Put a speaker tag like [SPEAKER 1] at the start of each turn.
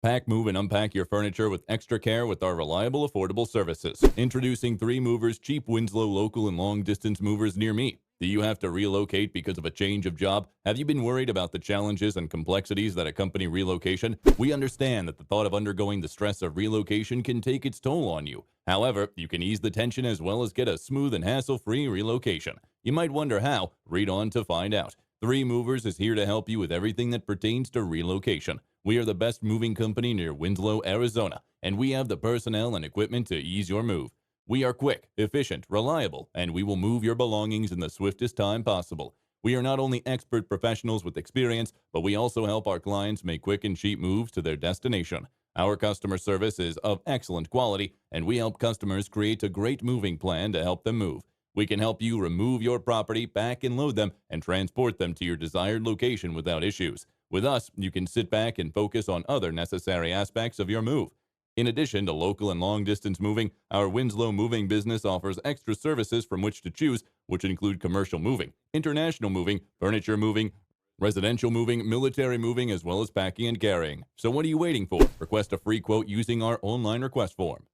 [SPEAKER 1] Pack, move, and unpack your furniture with extra care with our reliable, affordable services. Introducing 3 Movers, cheap Winslow local and long distance movers near me. Do you have to relocate because of a change of job? Have you been worried about the challenges and complexities that accompany relocation? We understand that the thought of undergoing the stress of relocation can take its toll on you. However, you can ease the tension as well as get a smooth and hassle-free relocation. You might wonder how. Read on to find out. 3 Movers is here to help you with everything that pertains to relocation. We are the best moving company near Winslow, Arizona, and we have the personnel and equipment to ease your move. We are quick, efficient, reliable, and we will move your belongings in the swiftest time possible. We are not only expert professionals with experience, but we also help our clients make quick and cheap moves to their destination. Our customer service is of excellent quality, and we help customers create a great moving plan to help them move. We can help you remove your property, pack and load them, and transport them to your desired location without issues. With us, you can sit back and focus on other necessary aspects of your move. In addition to local and long distance moving, our Winslow moving business offers extra services from which to choose, which include commercial moving, international moving, furniture moving, residential moving, military moving, as well as packing and carrying. So what are you waiting for? Request a free quote using our online request form.